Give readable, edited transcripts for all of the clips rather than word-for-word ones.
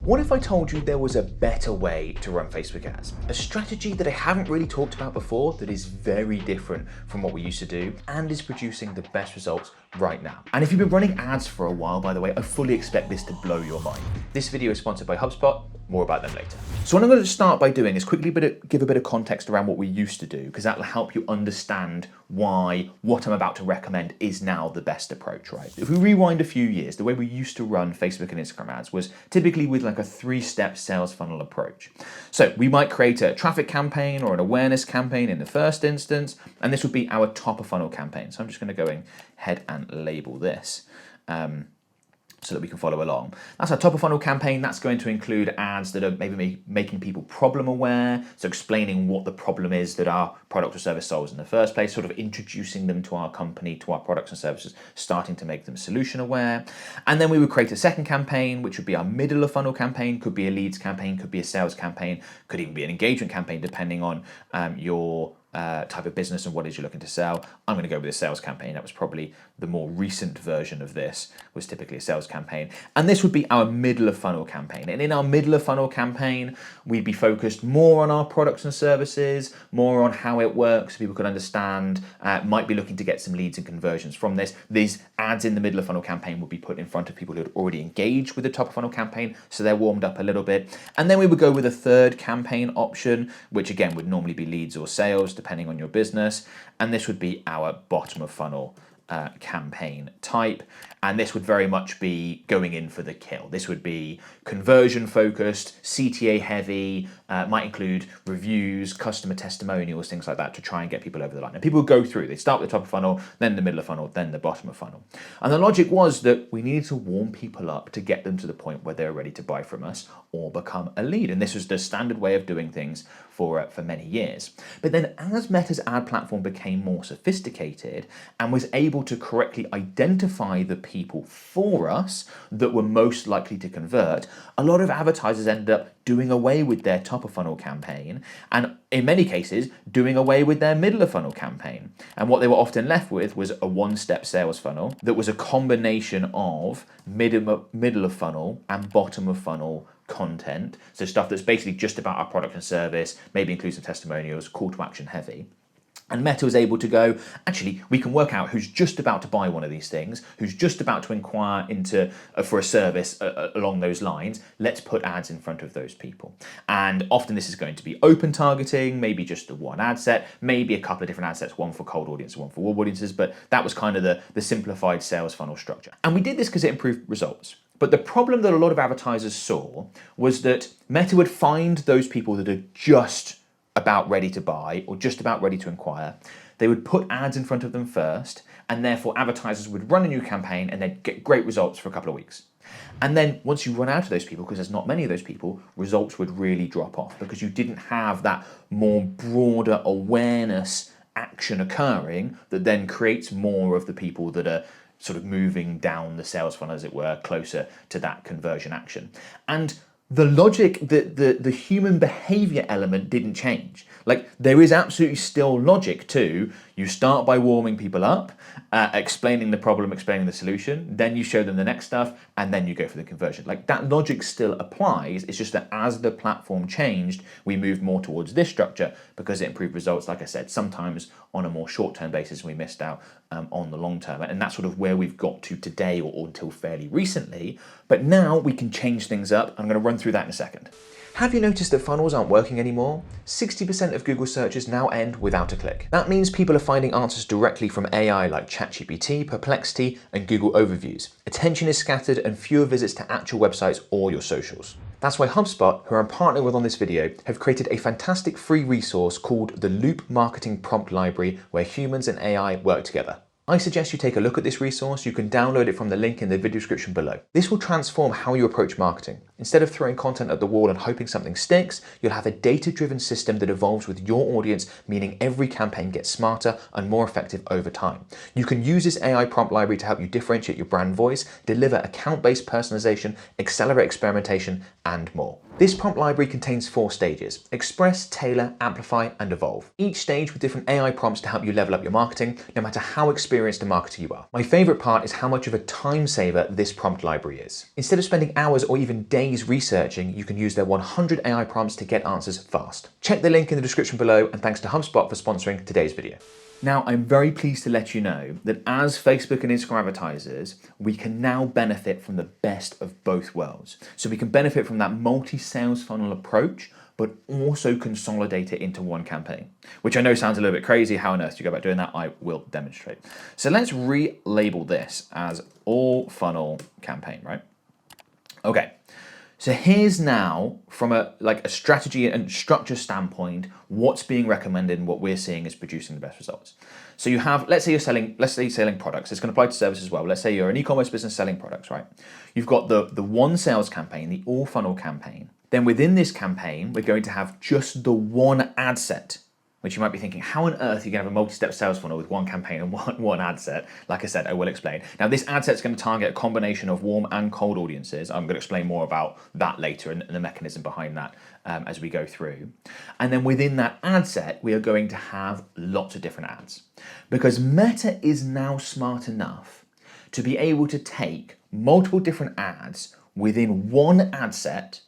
What if I told you there was a better way to run Facebook ads? A strategy that I haven't really talked about before that is very different from what we used to do and is producing the best results right now. And if you've been running ads for a while, by the way, I fully expect this to blow your mind. This video is sponsored by HubSpot. More about them later. So what I'm going to start by doing is quickly give a bit of context around what we used to do, because that will help you understand why what I'm about to recommend is now the best approach, right? If we rewind a few years, the way we used to run Facebook and Instagram ads was typically with like a 3-step sales funnel approach. So we might create a traffic campaign or an awareness campaign in the first instance, and this would be our top of funnel campaign. So I'm just going to go ahead and label this. So that we can follow along. That's our top of funnel campaign. That's going to include ads that are maybe making people problem aware, so explaining what the problem is that our product or service solves in the first place, sort of introducing them to our company, to our products and services, starting to make them solution aware. And then we would create a second campaign, which would be our middle of funnel campaign, could be a leads campaign, could be a sales campaign, could even be an engagement campaign, depending on your type of business and what it is you're looking to sell. I'm going to go with a sales campaign. That was probably the more recent version of this, was typically a sales campaign. And this would be our middle of funnel campaign. And in our middle of funnel campaign, we'd be focused more on our products and services, more on how it works, so people could understand, might be looking to get some leads and conversions from this. These ads in the middle of funnel campaign would be put in front of people who had already engaged with the top of funnel campaign, so they're warmed up a little bit. And then we would go with a third campaign option, which again would normally be leads or sales, depending on your business. And this would be our bottom of funnel campaign type. And this would very much be going in for the kill. This would be conversion focused, CTA heavy, might include reviews, customer testimonials, things like that, to try and get people over the line. And people would go through, they start with the top of funnel, then the middle of funnel, then the bottom of funnel. And the logic was that we needed to warm people up to get them to the point where they're ready to buy from us or become a lead. And this was the standard way of doing things for many years. But then as Meta's ad platform became more sophisticated and was able to correctly identify the people for us that were most likely to convert, a lot of advertisers ended up doing away with their top of funnel campaign, and in many cases doing away with their middle of funnel campaign. And what they were often left with was a one-step sales funnel that was a combination of middle of funnel and bottom of funnel content. So stuff that's basically just about our product and service, maybe includes some testimonials, call to action heavy. And Meta was able to go, actually, we can work out who's just about to buy one of these things, who's just about to inquire into for a service along those lines. Let's put ads in front of those people. And often this is going to be open targeting, maybe just the one ad set, maybe a couple of different ad sets, one for cold audiences, one for warm audiences, but that was kind of the simplified sales funnel structure. And we did this because it improved results. But the problem that a lot of advertisers saw was that Meta would find those people that are just about ready to buy or just about ready to inquire. They would put ads in front of them first, and therefore advertisers would run a new campaign and they'd get great results for a couple of weeks. And then once you run out of those people, because there's not many of those people, results would really drop off because you didn't have that more broader awareness action occurring that then creates more of the people that are sort of moving down the sales funnel, as it were, closer to that conversion action. And the logic, the human behavior element didn't change. Like, there is absolutely still logic to, you start by warming people up, explaining the problem, explaining the solution, then you show them the next stuff, and then you go for the conversion. Like, that logic still applies. It's just that as the platform changed, we moved more towards this structure because it improved results, like I said, sometimes on a more short-term basis, we missed out on the long term. And that's sort of where we've got to today, or until fairly recently. But now we can change things up. I'm going to run through that in a second. Have you noticed that funnels aren't working anymore? 60% of Google searches now end without a click. That means people are finding answers directly from AI like ChatGPT, Perplexity, and Google Overviews. Attention is scattered and fewer visits to actual websites or your socials. That's why HubSpot, who I'm partnering with on this video, have created a fantastic free resource called the Loop Marketing Prompt Library, where humans and AI work together. I suggest you take a loop at this resource. You can download it from the link in the video description below. This will transform how you approach marketing. Instead of throwing content at the wall and hoping something sticks, you'll have a data-driven system that evolves with your audience, meaning every campaign gets smarter and more effective over time. You can use this AI prompt library to help you differentiate your brand voice, deliver account-based personalization, accelerate experimentation, and more. This prompt library contains 4 stages: express, tailor, amplify, and evolve. Each stage with different AI prompts to help you level up your marketing, no matter how experienced experienced a marketer you are, my favorite part is how much of a time saver this prompt library is. Instead of spending hours or even days researching, you can use their 100 AI prompts to get answers fast. Check the link in the description below, and thanks to HubSpot for sponsoring today's video. Now, I'm very pleased to let you know that as Facebook and Instagram advertisers, we can now benefit from the best of both worlds. So we can benefit from that multi-sales funnel approach, but also consolidate it into one campaign, which I know sounds a little bit crazy. How on earth do you go about doing that? I will demonstrate. So let's relabel this as all funnel campaign, right? Okay. So here's now, from a strategy and structure standpoint, what's being recommended and what we're seeing is producing the best results. So you have, let's say you're selling products. It's going to apply to services as well. Let's say you're an e-commerce business selling products, right? You've got the one sales campaign, the all funnel campaign. Then within this campaign, we're going to have just the one ad set, which you might be thinking, how on earth are you going to have a multi-step sales funnel with one campaign and one ad set? Like I said, I will explain. Now, this ad set is going to target a combination of warm and cold audiences. I'm going to explain more about that later and the mechanism behind that as we go through. And then within that ad set, we are going to have lots of different ads, because Meta is now smart enough to be able to take multiple different ads within one ad set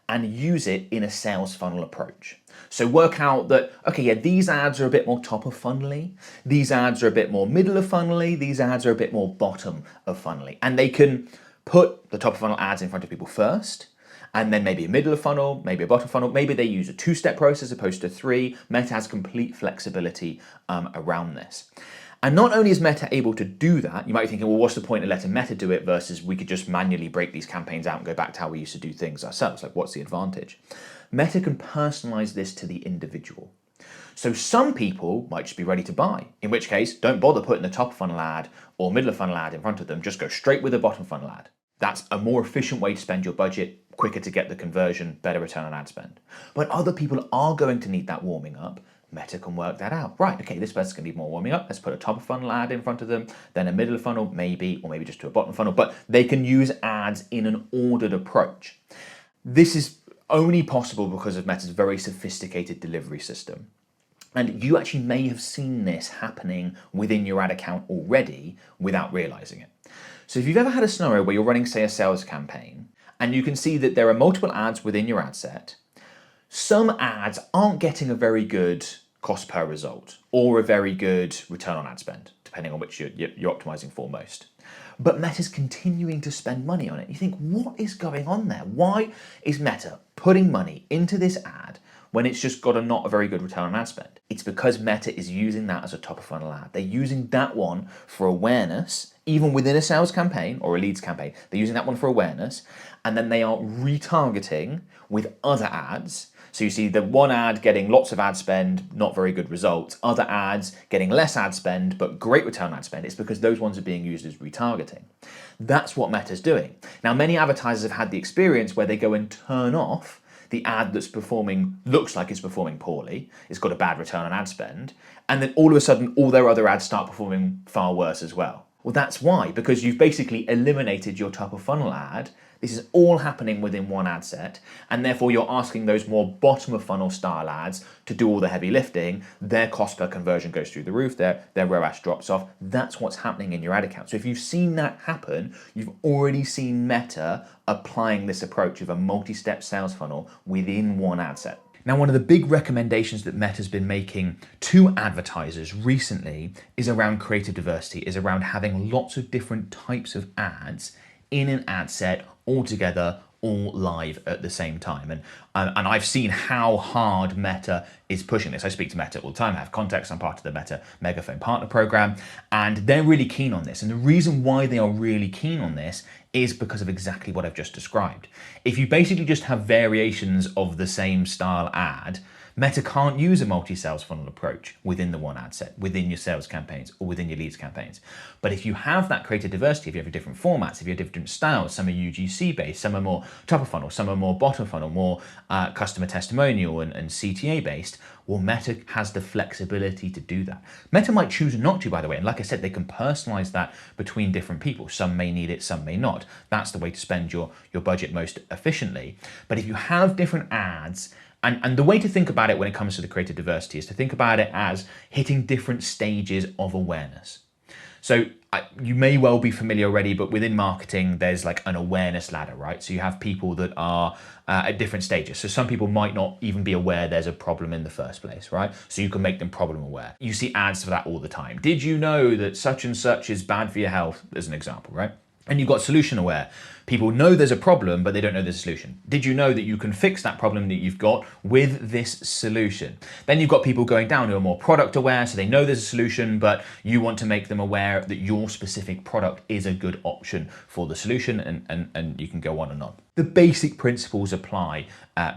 and use it in a sales funnel approach. So work out that, okay, yeah, these ads are a bit more top of funnely, these ads are a bit more middle of funnely, these ads are a bit more bottom of funnely. And they can put the top of funnel ads in front of people first, and then maybe a middle of funnel, maybe a bottom funnel, maybe they use a two-step process as opposed to three. Meta has complete flexibility around this. And not only is Meta able to do that, you might be thinking, well, what's the point of letting Meta do it versus we could just manually break these campaigns out and go back to how we used to do things ourselves? Like, what's the advantage? Meta can personalize this to the individual. So some people might just be ready to buy, in which case, don't bother putting the top funnel ad or middle of funnel ad in front of them, just go straight with the bottom funnel ad. That's a more efficient way to spend your budget, quicker to get the conversion, better return on ad spend. But other people are going to need that warming up. Meta can work that out. Right, okay, this person's going to need more warming up. Let's put a top of funnel ad in front of them, then a middle of funnel, maybe, or maybe just to a bottom funnel. But they can use ads in an ordered approach. This is only possible because of Meta's very sophisticated delivery system. And you actually may have seen this happening within your ad account already without realizing it. So if you've ever had a scenario where you're running, say, a sales campaign, and you can see that there are multiple ads within your ad set, some ads aren't getting a very good cost per result or a very good return on ad spend, depending on which you're optimizing for most. But Meta's continuing to spend money on it. You think, what is going on there? Why is Meta putting money into this ad when it's just got not a very good return on ad spend? It's because Meta is using that as a top of funnel ad. They're using that one for awareness, even within a sales campaign or a leads campaign. They're using that one for awareness, and then they are retargeting with other ads. So you see the one ad getting lots of ad spend, not very good results. Other ads getting less ad spend, but great return on ad spend. It's because those ones are being used as retargeting. That's what Meta's doing. Now, many advertisers have had the experience where they go and turn off the ad that's looks like it's performing poorly. It's got a bad return on ad spend. And then all of a sudden, all their other ads start performing far worse as well. Well, that's why, because you've basically eliminated your top of funnel ad. This is all happening within one ad set, and therefore you're asking those more bottom of funnel style ads to do all the heavy lifting. Their cost per conversion goes through the roof, their ROAS drops off. That's what's happening in your ad account. So if you've seen that happen, you've already seen Meta applying this approach of a multi-step sales funnel within one ad set. Now, one of the big recommendations that Meta's been making to advertisers recently is around creative diversity, is around having lots of different types of ads in an ad set all together, all live at the same time. And I've seen how hard Meta is pushing this. I speak to Meta all the time. I have contacts. I'm part of the Meta Megaphone Partner Program, and they're really keen on this. And the reason why they are really keen on this is because of exactly what I've just described. If you basically just have variations of the same style ad, Meta can't use a multi-sales funnel approach within the one ad set, within your sales campaigns or within your leads campaigns. But if you have that creative diversity, if you have different formats, if you have different styles, some are UGC based, some are more top of funnel, some are more bottom funnel, more customer testimonial and CTA based, well, Meta has the flexibility to do that. Meta might choose not to, by the way. And like I said, they can personalize that between different people. Some may need it, some may not. That's the way to spend your budget most efficiently. But if you have different ads, and the way to think about it when it comes to the creative diversity is to think about it as hitting different stages of awareness. So you may well be familiar already, but within marketing, there's like an awareness ladder, right? So you have people that are at different stages. So some people might not even be aware there's a problem in the first place, right? So you can make them problem aware. You see ads for that all the time. Did you know that such and such is bad for your health, as an example, right? And you've got solution aware. People know there's a problem, but they don't know there's a solution. Did you know that you can fix that problem that you've got with this solution? Then you've got people going down who are more product aware, so they know there's a solution, but you want to make them aware that your specific product is a good option for the solution, and you can go on and on. The basic principles apply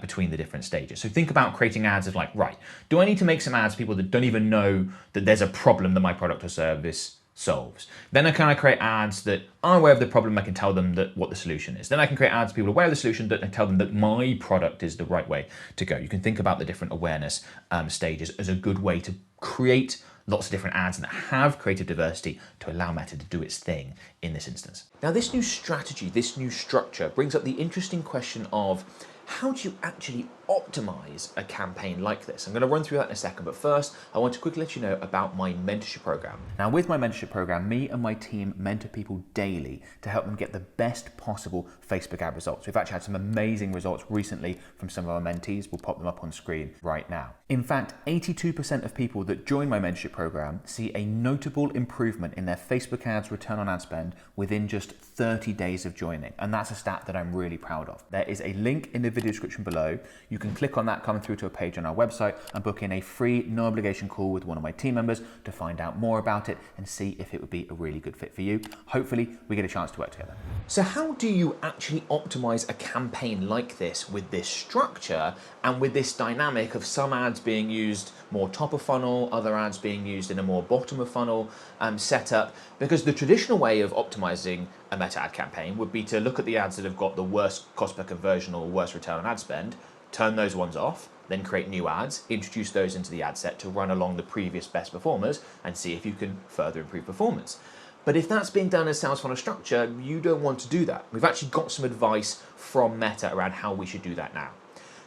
between the different stages. So think about creating ads of like, right, do I need to make some ads for people that don't even know that there's a problem that my product or service solves? Then I can create ads that are aware of the problem. I can tell them that what the solution is. Then I can create ads people aware of the solution that I tell them that my product is the right way to go. You can think about the different awareness stages as a good way to create lots of different ads that have creative diversity to allow Meta to do its thing in this instance. Now, this new strategy, this new structure brings up the interesting question of how do you actually optimize a campaign like this? I'm going to run through that in a second, but first I want to quickly let you know about my mentorship program. Now, with my mentorship program, me and my team mentor people daily to help them get the best possible Facebook ad results. We've actually had some amazing results recently from some of our mentees. We'll pop them up on screen right now. In fact, 82% of people that join my mentorship program see a notable improvement in their Facebook ads return on ad spend within just 30 days of joining. And that's a stat that I'm really proud of. There is a link in the video description below. You can click on that, come through to a page on our website and book in a free, no obligation call with one of my team members to find out more about it and see if it would be a really good fit for you. Hopefully we get a chance to work together. So how do you actually optimize a campaign like this with this structure and with this dynamic of some ads being used more top of funnel, other ads being used in a more bottom of funnel setup? Because the traditional way of optimizing a meta ad campaign would be to look at the ads that have got the worst cost per conversion or worst return on ad spend, turn those ones off, then create new ads, introduce those into the ad set to run along the previous best performers and see if you can further improve performance. But if that's being done as sales funnel structure, you don't want to do that. We've actually got some advice from Meta around how we should do that now.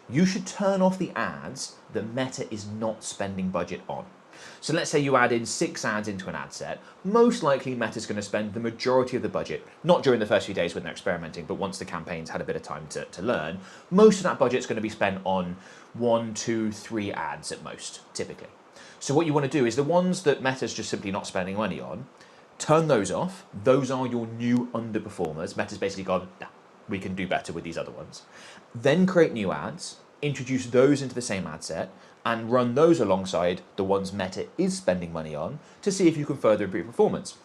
You should turn off the ads that Meta is not spending budget on. So let's say you add in 6 ads into an ad set. Most likely Meta's going to spend the majority of the budget, not during the first few days when they're experimenting, but once the campaign's had a bit of time to learn. Most of that budget's going to be spent on 1, 2, 3 ads at most, typically. So what you want to do is the ones that Meta's just simply not spending money on, turn those off. Those are your new underperformers. Meta's basically gone, nah, we can do better with these other ones. Then create new ads, introduce those into the same ad set, and run those alongside the ones Meta is spending money on to see if you can further improve performance.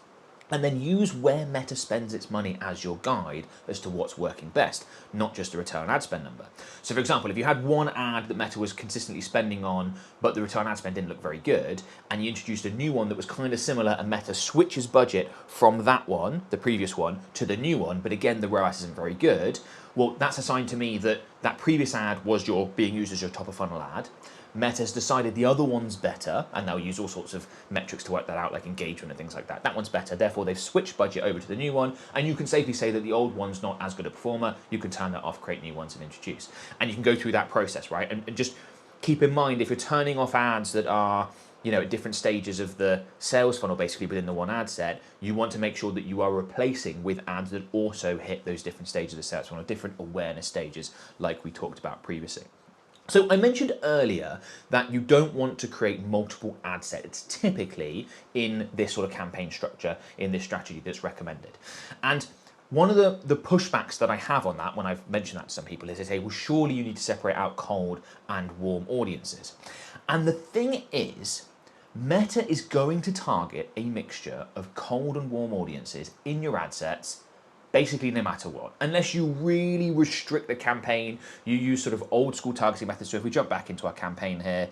And then use where Meta spends its money as your guide as to what's working best, not just a return on ad spend number. So for example, if you had one ad that Meta was consistently spending on, but the return on ad spend didn't look very good, and you introduced a new one that was kind of similar, and Meta switches budget from that one, the previous one, to the new one, but again, the ROAS isn't very good, well, that's a sign to me that that previous ad was being used as your top of funnel ad. Meta's decided the other one's better, and they'll use all sorts of metrics to work that out, like engagement and things like that. That one's better, therefore they've switched budget over to the new one, and you can safely say that the old one's not as good a performer. You can turn that off, create new ones, and introduce. And you can go through that process, right? And just keep in mind, if you're turning off ads that are, at different stages of the sales funnel, basically within the one ad set, you want to make sure that you are replacing with ads that also hit those different stages of the sales funnel, different awareness stages, like we talked about previously. So I mentioned earlier that you don't want to create multiple ad sets typically in this sort of campaign structure, in this strategy that's recommended. And one of the pushbacks that I have on that when I've mentioned that to some people is they say, well, surely you need to separate out cold and warm audiences. And the thing is, Meta is going to target a mixture of cold and warm audiences in your ad sets basically no matter what. Unless you really restrict the campaign, you use sort of old school targeting methods. So if we jump back into our campaign here,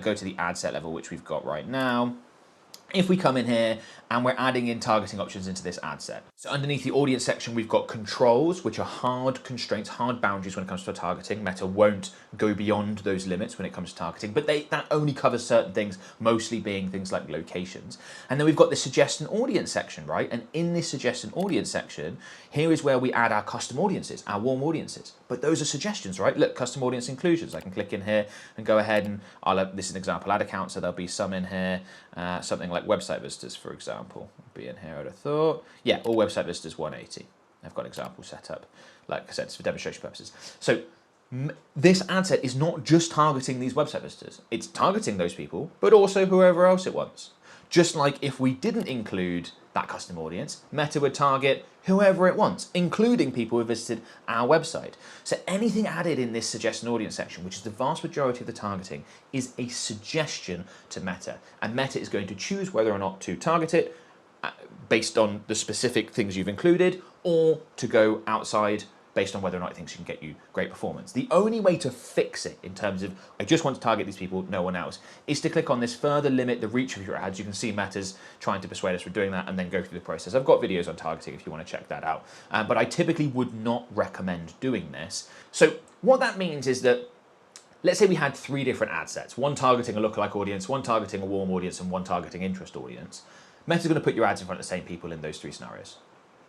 go to the ad set level, which we've got right now. If we come in here and we're adding in targeting options into this ad set. So underneath the audience section, we've got controls, which are hard constraints, hard boundaries when it comes to targeting. Meta won't go beyond those limits when it comes to targeting, but that only covers certain things, mostly being things like locations. And then we've got the suggest an audience section, right? And in this suggest an audience section, here is where we add our custom audiences, our warm audiences. But those are suggestions, right? Look, custom audience inclusions. I can click in here and go ahead and this is an example ad account, so there'll be some in here, something like like website visitors, for example, be in here, I'd have thought. Yeah, all website visitors 180. I've got examples set up, like I said, it's for demonstration purposes. So this ad set is not just targeting these website visitors. It's targeting those people, but also whoever else it wants. Just like if we didn't include that custom audience, Meta would target whoever it wants, including people who visited our website. So anything added in this suggest an audience section, which is the vast majority of the targeting, is a suggestion to Meta. And Meta is going to choose whether or not to target it based on the specific things you've included, or to go outside based on whether or not it thinks it can get you great performance. The only way to fix it in terms of, I just want to target these people, no one else, is to click on this further limit the reach of your ads. You can see Meta's trying to persuade us we're doing that, and then go through the process. I've got videos on targeting if you want to check that out. But I typically would not recommend doing this. So what that means is that, let's say we had 3 different ad sets, one targeting a lookalike audience, one targeting a warm audience, and one targeting interest audience. Meta's going to put your ads in front of the same people in those 3 scenarios,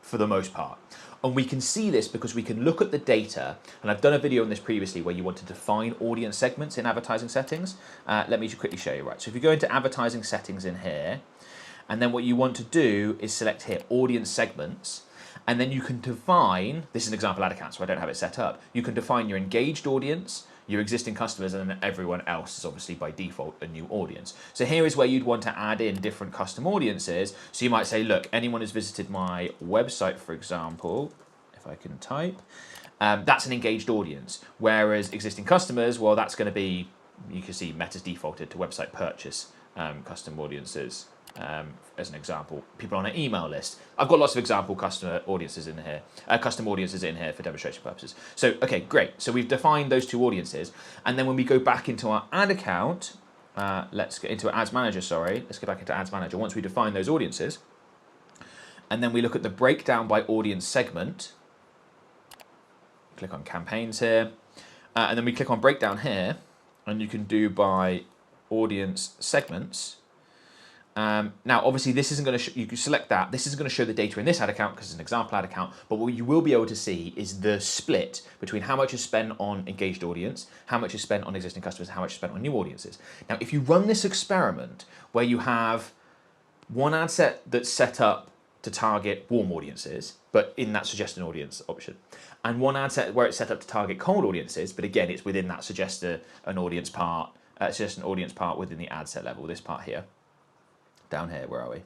for the most part. And we can see this because we can look at the data, and I've done a video on this previously where you want to define audience segments in advertising settings. Let me just quickly show you. Right, so if you go into advertising settings in here, and then what you want to do is select here, audience segments, and then you can define, this is an example ad account, so I don't have it set up, you can define your engaged audience, your existing customers, and then everyone else is obviously by default a new audience. So here is where you'd want to add in different custom audiences. So you might say, look, anyone who's visited my website, for example, if I can type, that's an engaged audience. Whereas existing customers, well, that's going to be, you can see Meta's defaulted to website purchase custom audiences. As an example, people on an email list. I've got lots of example customer audiences in here, custom audiences in here for demonstration purposes. So, okay, great. So we've defined those 2 audiences. And then when we go back into our ad account, let's get into Ads Manager, sorry. Let's get back into Ads Manager. Once we define those audiences, and then we look at the breakdown by audience segment, click on campaigns here, and then we click on breakdown here, and you can do by audience segments. Now, obviously, this isn't going to, you can select that. This isn't going to show the data in this ad account because it's an example ad account, but what you will be able to see is the split between how much is spent on engaged audience, how much is spent on existing customers, how much is spent on new audiences. Now, if you run this experiment where you have one ad set that's set up to target warm audiences, but in that suggest an audience option, and one ad set where it's set up to target cold audiences, but again, it's within that suggest an audience part, suggest an audience part within the ad set level, this part here. Down here, where are we?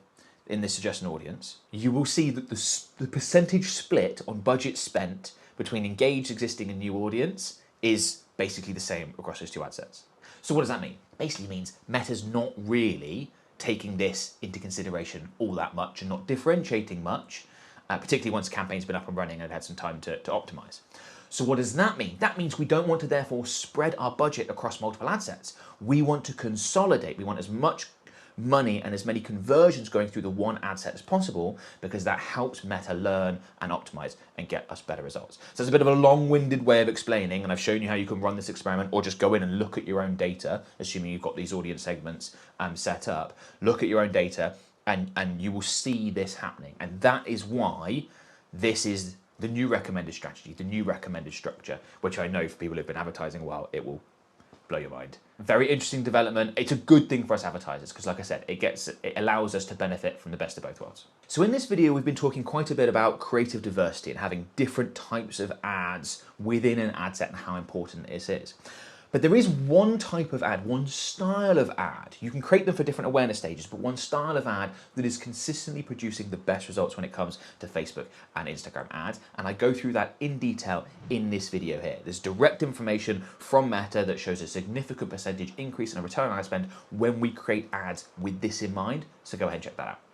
In this suggest an audience, you will see that the percentage split on budget spent between engaged, existing, and new audience is basically the same across those 2 ad sets. So what does that mean? It basically means Meta's not really taking this into consideration all that much and not differentiating much, particularly once the campaign's been up and running and had some time to optimize. So what does that mean? That means we don't want to therefore spread our budget across multiple ad sets. We want to consolidate. We want as much money and as many conversions going through the one ad set as possible, because that helps Meta learn and optimize and get us better results. So it's a bit of a long-winded way of explaining, and I've shown you how you can run this experiment or just go in and look at your own data, assuming you've got these audience segments set up. Look at your own data and you will see this happening. And that is why this is the new recommended strategy, the new recommended structure, which I know for people who've been advertising a while, it will blow your mind. Very interesting development. It's a good thing for us advertisers because, like I said, it allows us to benefit from the best of both worlds. So in this video, we've been talking quite a bit about creative diversity and having different types of ads within an ad set and how important this is. But there is one type of ad, one style of ad. You can create them for different awareness stages, but one style of ad that is consistently producing the best results when it comes to Facebook and Instagram ads. And I go through that in detail in this video here. There's direct information from Meta that shows a significant percentage increase in a return on ad spend when we create ads with this in mind. So go ahead and check that out.